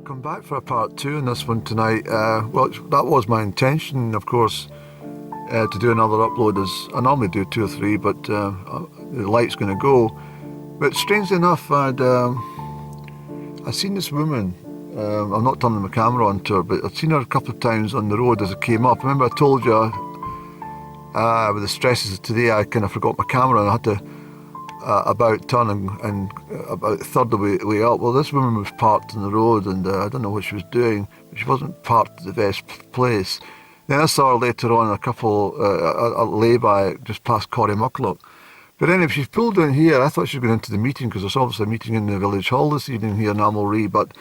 come back for a part two in this one tonight. Well, that was my intention, of course, to do another upload. As I normally do 2 or 3, but the light's going to go. But strangely enough, I'd seen this woman. I'm not turning my camera on to her, but I'd seen her a couple of times on the road as I came up. Remember I told you, with the stresses of today, I kind of forgot my camera and I had to about turn and about a third of the way up. Well, this woman was parked on the road, and I don't know what she was doing, but she wasn't parked at the best place. Then I saw her later on a lay-by just past Corrymucklock. But anyway, she's pulled in here. I thought she was going into the meeting because there's obviously a meeting in the village hall this evening here in Amulree, but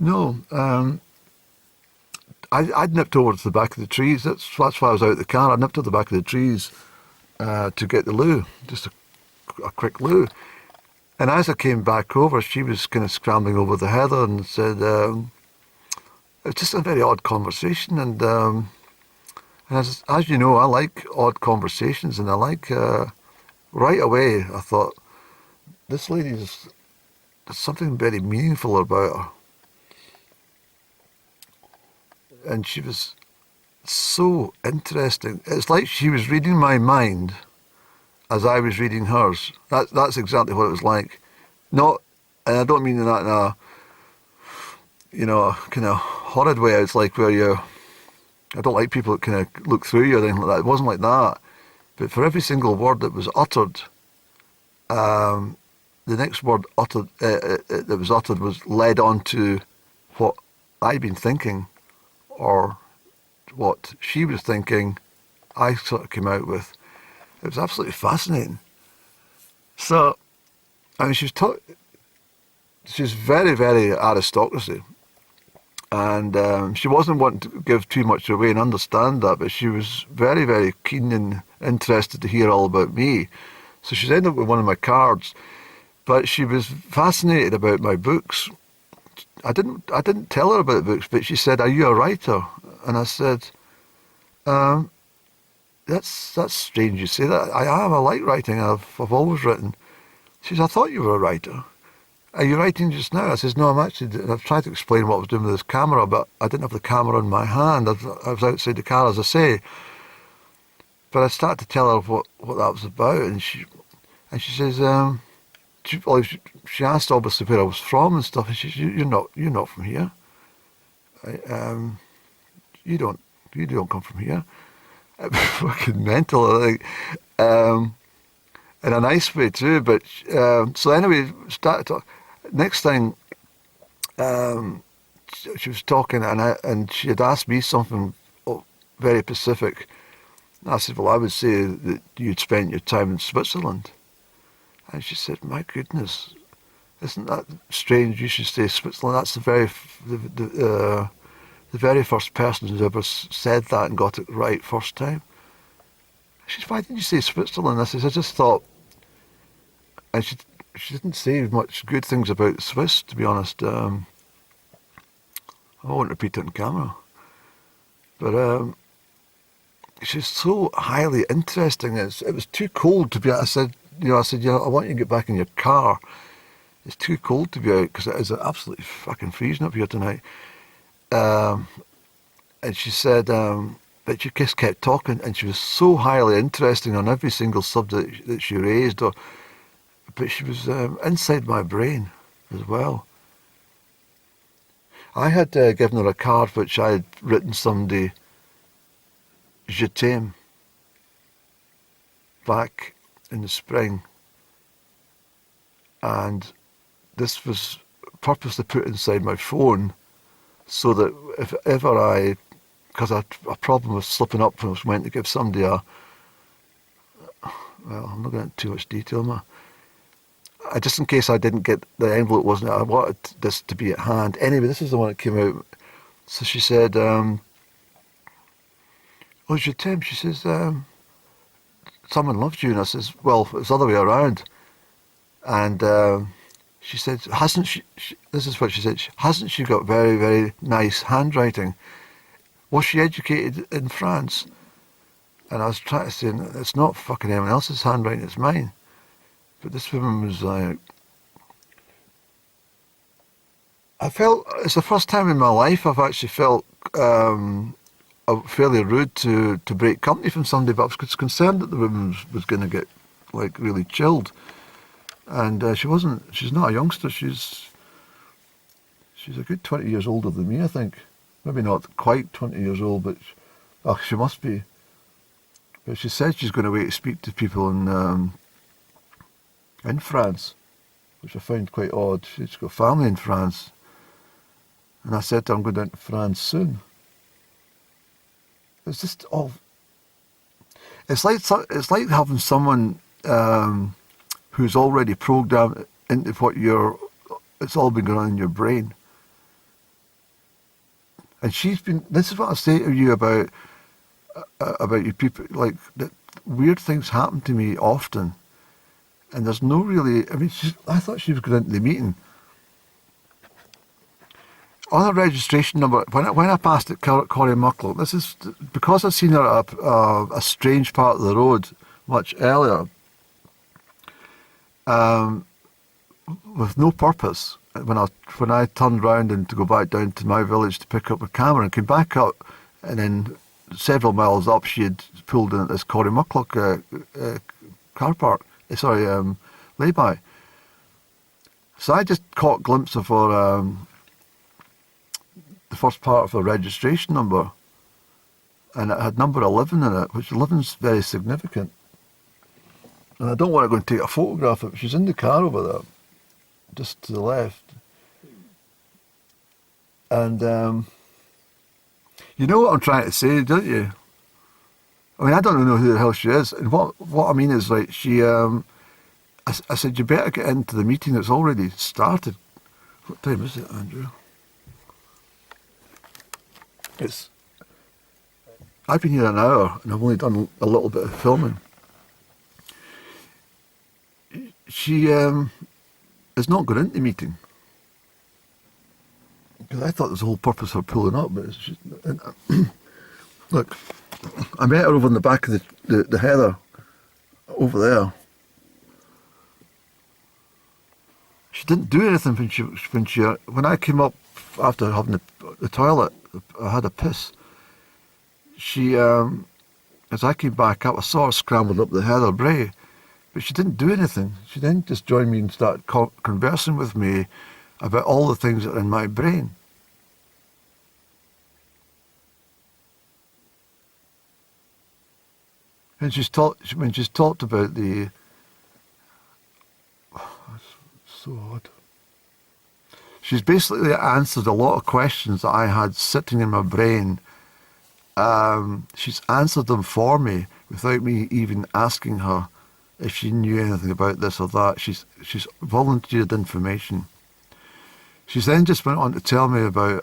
no. I'd nipped over to the back of the trees. That's why I was out of the car. I nipped to the back of the trees to get the loo, just a quick loo. And as I came back over, she was kind of scrambling over the heather and said, it's just a very odd conversation. And as you know, I like odd conversations, and I like, right away, I thought, this lady's, there's something very meaningful about her. And she was so interesting. It's like she was reading my mind as I was reading hers. That's exactly what it was like. Not, and I don't mean that in a, kind of horrid way. It's like where I don't like people that kind of look through you or anything like that. It wasn't like that. But for every single word that was uttered, the next word that was uttered was led on to what I'd been thinking, or what she was thinking, I sort of came out with. It was absolutely fascinating. So, I mean, she's very, very aristocracy. And she wasn't wanting to give too much away and understand that, but she was very, very keen and interested to hear all about me. So she's ended up with one of my cards. But she was fascinated about my books. I didn't tell her about books, but she said, "Are you a writer?" And I said, That's strange you say that. I am. I like writing. I've always written." She says, "I thought you were a writer. Are you writing just now?" I says, "No, I'm actually..." I've tried to explain what I was doing with this camera, but I didn't have the camera in my hand. I was outside the car, as I say. But I started to tell her what that was about, and she says, she asked obviously where I was from and stuff, and she says, "You're not from here. You don't come from here." Fucking mental, I think, in a nice way too. But so anyway, started talking. Next thing, she was talking, and she had asked me something very specific. I said, "Well, I would say that you'd spent your time in Switzerland." And she said, "My goodness, isn't that strange? You should say Switzerland. That's the very first person who's ever said that and got it right first time." She said, "Why didn't you say Switzerland?" I said, "I just thought..." And she didn't say much good things about the Swiss, to be honest. I won't repeat it on camera. But she's so highly interesting. It was too cold to be out. I said, "I want you to get back in your car. It's too cold to be out because it is absolutely fucking freezing up here tonight." And she said that she just kept talking, and she was so highly interesting on every single subject that she raised. But she was inside my brain as well. I had given her a card which I had written somebody, "Je t'aime," back in the spring. And this was purposely put inside my phone so that if ever because I had a problem with slipping up when I was meant to give somebody well, I'm not going into too much detail, just in case I didn't get the envelope, wasn't it? I wanted this to be at hand. Anyway, this is the one that came out. So she said, "Oh, je t'aime." She says, "Someone loves you." And I says, "Well, it's the other way around." And she said, "Hasn't she..." This is what she said. "Hasn't she got very, very nice handwriting? Was she educated in France?" And I was trying to say, "It's not fucking anyone else's handwriting, it's mine." But this woman was like, I felt it's the first time in my life I've actually felt fairly rude to break company from somebody, but I was concerned that the woman was going to get like really chilled, and she wasn't. She's not a youngster. She's a good 20 years older than me, I think. Maybe not quite 20 years old, but she must be. But she said she's going away to speak to people in France, which I found quite odd. She's got family in France, and I said to her, I'm going down to France soon. It's just all. It's like having someone who's already programmed into what you're. It's all been going on in your brain. And she's been. This is what I say to you about you people. Like that, weird things happen to me often, and there's no really. I mean, I thought she was going into the meeting on a registration number. When I passed at Corrie Mucklow, this is because I've seen her at a strange part of the road much earlier, with no purpose. When I turned round and to go back down to my village to pick up a camera and came back up, and then several miles up she had pulled in at this Corrie Mucklow car park, lay-by. So I just caught a glimpse of her, the first part of her registration number, and it had number 11 in it, which 11's very significant. And I don't want to go and take a photograph of it. She's in the car over there, just to the left. And you know what I'm trying to say, don't you? I mean, I don't know who the hell she is. And what I mean is, like, she, I said, you better get into the meeting. It's already started. What time is it, Andrew? I've been here an hour and I've only done a little bit of filming. She is not going into the meeting. Because I thought there was the whole purpose of her pulling up, but look, I met her over in the back of the heather, over there. She didn't do anything when I came up after having the toilet. I had a piss. She, as I came back up, I saw her scrambled up the heather brae, but she didn't do anything. She then just joined me and started conversing with me about all the things that are in my brain. And when she's talked about the, so odd. She's basically answered a lot of questions that I had sitting in my brain. She's answered them for me without me even asking her if she knew anything about this or that. She's volunteered information. She's then just went on to tell me about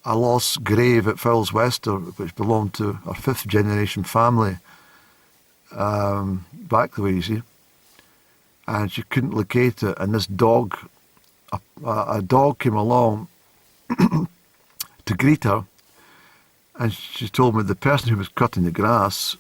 a lost grave at Foulswester, which belonged to her fifth generation family, back the way, you see. And she couldn't locate it, and this dog, a dog came along to greet her, and she told me the person who was cutting the grass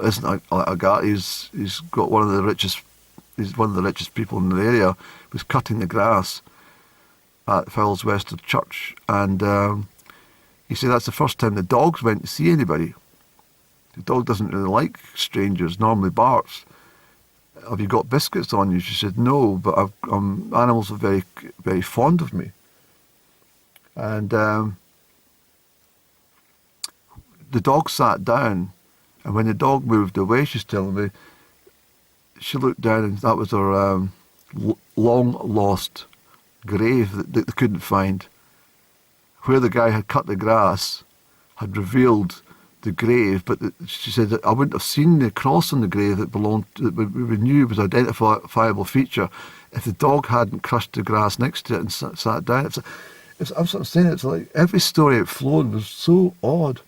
isn't a guy. He's got one of the richest people in the area. Was cutting the grass at Foulswester Church, and he said that's the first time the dogs went to see anybody. The dog doesn't really like strangers, normally barks. Have you got biscuits on you? She said, no, but animals are very, very fond of me. And the dog sat down, and when the dog moved away, she's telling me, she looked down and that was her long lost grave that they couldn't find. Where the guy had cut the grass had revealed the grave, but she said that I wouldn't have seen the cross on the grave that we knew was an identifiable feature if the dog hadn't crushed the grass next to it and sat down. I'm sort of saying it's like every story it flowed was so odd.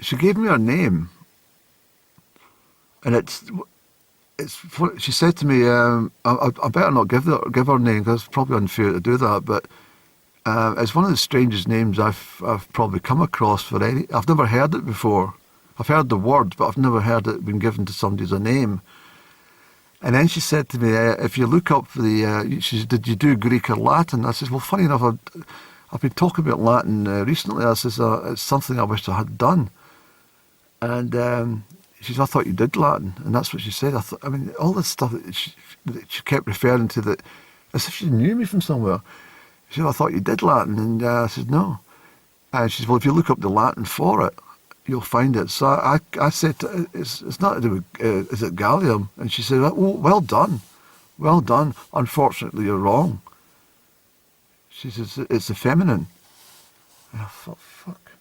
She gave me her name, and it's. She said to me, I better not give her name because it's probably unfair to do that, but it's one of the strangest names I've probably come across for any. I've never heard it before. I've heard the word, but I've never heard it been given to somebody as a name. And then she said to me, if you look up she said, did you do Greek or Latin? I said, well, funny enough, I've been talking about Latin recently. I says, it's something I wish I had done. And she said, I thought you did Latin. And that's what she said. I mean, all this stuff that she kept referring to, that as if she knew me from somewhere. She said, I thought you did Latin. And I said, no. And she said, well, if you look up the Latin for it, you'll find it. So I said, it's not to do with, is it Gallium? And she said, oh, well done. Well done. Unfortunately, you're wrong. She says, it's the feminine. And I thought, fuck.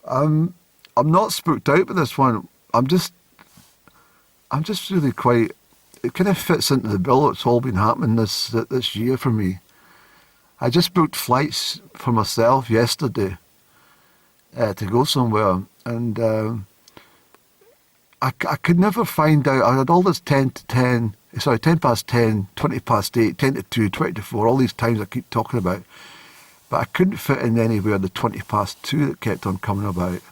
I'm not spooked out by this one. I'm just really quite, it kind of fits into the bill. It's all been happening this year for me. I just booked flights for myself yesterday to go somewhere, and I could never find out. I had all this 10 past 10, 20 past 8, 10 to 2, 20 to 4, all these times I keep talking about, but I couldn't fit in anywhere the 20 past 2 that kept on coming about.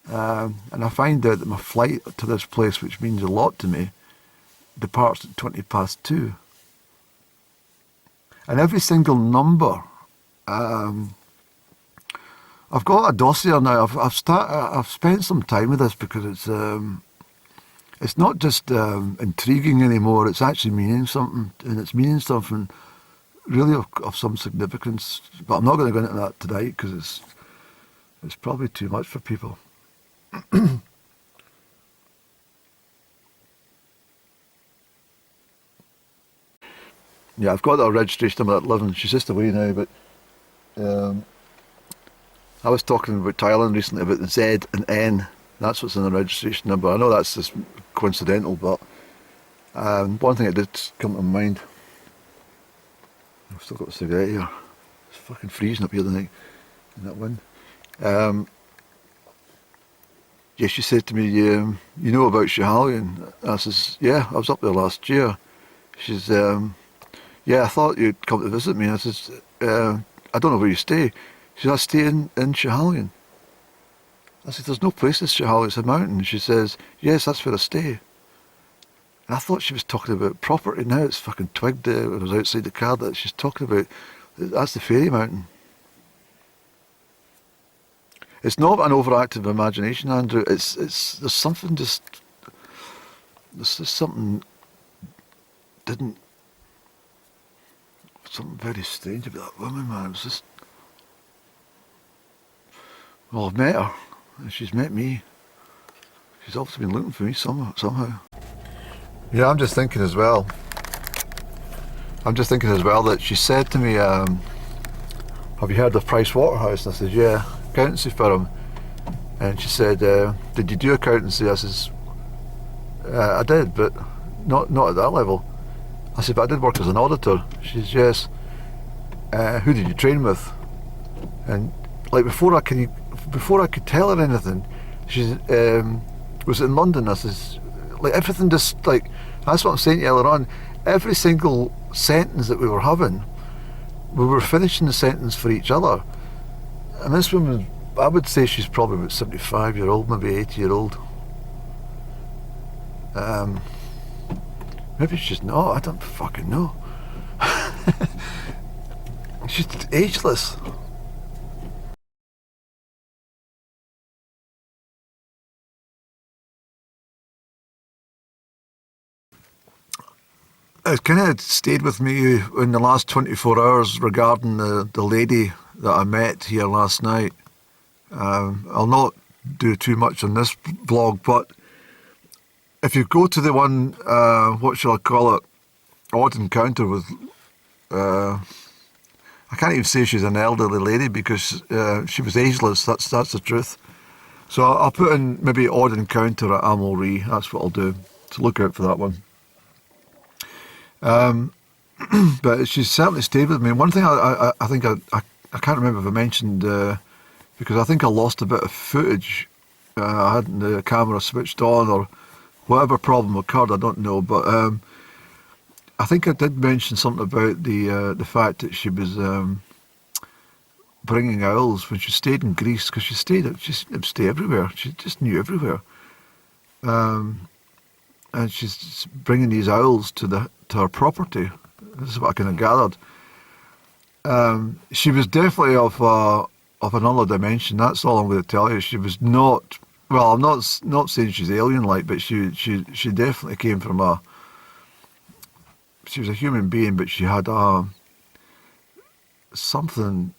And I find out that my flight to this place, which means a lot to me, departs at 20 past 2. And every single number, I've got a dossier now. I've spent some time with this because it's not just intriguing anymore. It's actually meaning something, and it's meaning something really of some significance. But I'm not going to go into that tonight because it's probably too much for people. Yeah, I've got a registration number at 11. She's just away now, but I was talking about Thailand recently about the Z and N. That's what's in the registration number. I know that's just coincidental, but one thing that did come to mind. I've still got a cigarette here. It's fucking freezing up here tonight in that wind. Yeah, she said to me, you know about Schiehallion? I says, yeah, I was up there last year. She says, yeah, I thought you'd come to visit me. I says, I don't know where you stay. She says, I stay in Schiehallion. I said, there's no place in Schiehallion, it's a mountain. She says, yes, that's where I stay. And I thought she was talking about property. Now it's fucking twigged when I was outside the car that she's talking about, that's the fairy mountain. It's not an overactive imagination, Andrew. There's something something very strange about that woman, man. It was just, well, I've met her, and she's met me. She's obviously been looking for me somehow. Yeah, I'm just thinking as well that she said to me, have you heard of Price Waterhouse? And I said, yeah, accountancy firm. And she said, did you do accountancy? I says, I did, but not at that level. I said, but I did work as an auditor. She says, yes. Who did you train with? And like before I could tell her anything, she was in London. I says, like everything just like, that's what I'm saying to you earlier on. Every single sentence that we were having, we were finishing the sentence for each other. And this woman, I would say she's probably about 75-year-old, maybe 80-year-old. Maybe she's not, I don't fucking know. She's ageless. It kind of stayed with me in the last 24 hours regarding the lady that I met here last night. I'll not do too much on this vlog, but if you go to the one, what shall I call it, odd encounter with, I can't even say she's an elderly lady because she was ageless, that's the truth. So I'll put in maybe odd encounter at Amulree, that's what I'll do, so look out for that one. But she certainly stayed with me. One thing I think I can't remember if I mentioned, because I think I lost a bit of footage. I hadn't the camera switched on or whatever problem occurred, I don't know. But I think I did mention something about the fact that she was bringing owls when she stayed in Greece, because she didn't stay everywhere. She just knew everywhere. and she's bringing these owls to her property. This is what I kind of gathered. She was definitely of another dimension. That's all I'm going to tell you. She was not. Well, I'm not saying she's alien-like, but she definitely came from a. She was a human being, but she had something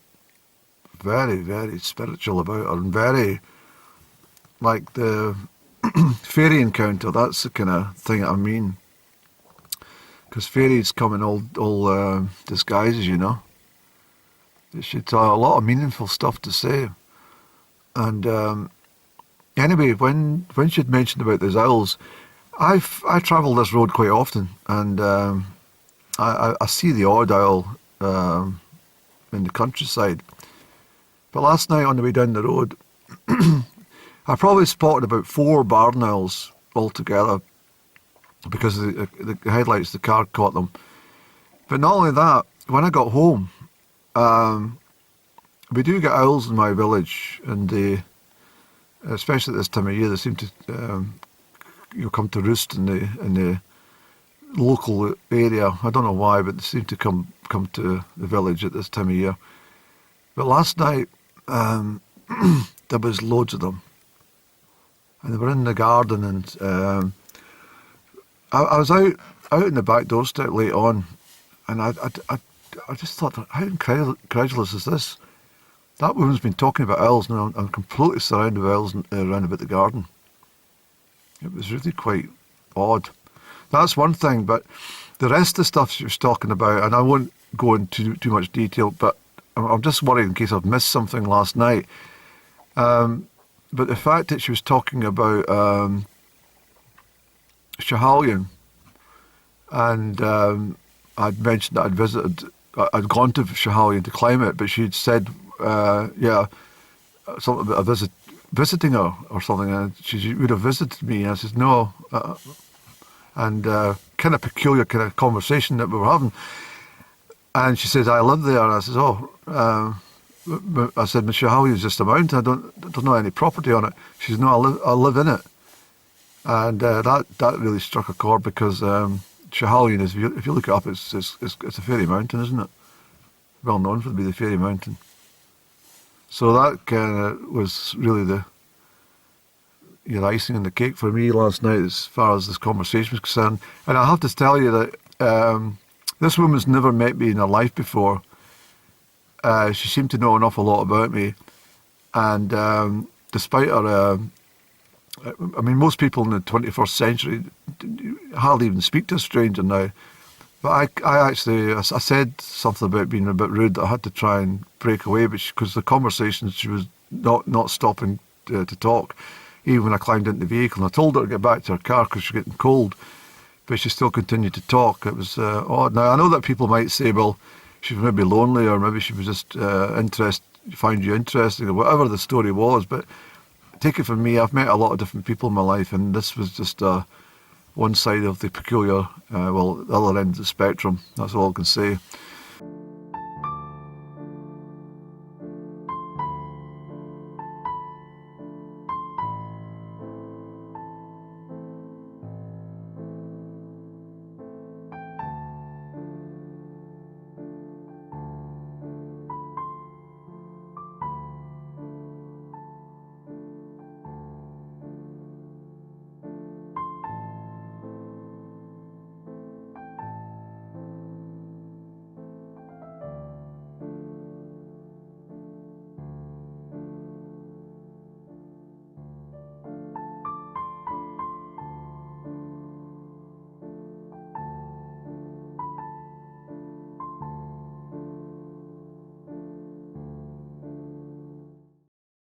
very, very spiritual about her, and very like the fairy encounter. That's the kind of thing I mean. Because fairies come in all disguises, you know. She'd a lot of meaningful stuff to say. And anyway, when she'd mentioned about these owls, I travel this road quite often, and I see the odd owl in the countryside. But last night on the way down the road, I probably spotted about 4 barn owls altogether, because the headlights of the car caught them. But not only that, when I got home, we do get owls in my village, and especially at this time of year, they seem to come to roost in the local area. I don't know why, but they seem to come to the village at this time of year. But last night, there was loads of them, and they were in the garden, and I was out in the back doorstep late on, and I just thought, how incredulous is this? That woman's been talking about owls, and I'm completely surrounded by owls around about the garden. It was really quite odd. That's one thing, but the rest of the stuff she was talking about, and I won't go into too much detail, but I'm just worried in case I've missed something last night. But the fact that she was talking about Schiehallion, and I'd mentioned that I'd gone to Schiehallion to climb it, but she'd said, something about visiting her or something, and she would have visited me, and I said, no, and kind of peculiar kind of conversation that we were having, and she says, I live there, and I said, I said, Schiehallion is just a mountain, I don't know any property on it. She says, no, I live in it. And that really struck a chord, because Schiehallion is, if you look it up, it's a fairy mountain, isn't it? Well known for it to be the fairy mountain. So that kind of was really the icing on the cake for me last night, as far as this conversation was concerned. And I have to tell you that this woman's never met me in her life before. She seemed to know an awful lot about me, and despite her. I mean, most people in the 21st century hardly even speak to a stranger now. But I said something about being a bit rude that I had to try and break away, because the conversation, she was not stopping to talk, even when I climbed into the vehicle. And I told her to get back to her car because she was getting cold, but she still continued to talk. It was odd. Now, I know that people might say, well, she was maybe lonely, or maybe she was just found you interesting, or whatever the story was, but take it from me, I've met a lot of different people in my life, and this was just one side of the peculiar, the other end of the spectrum. That's all I can say.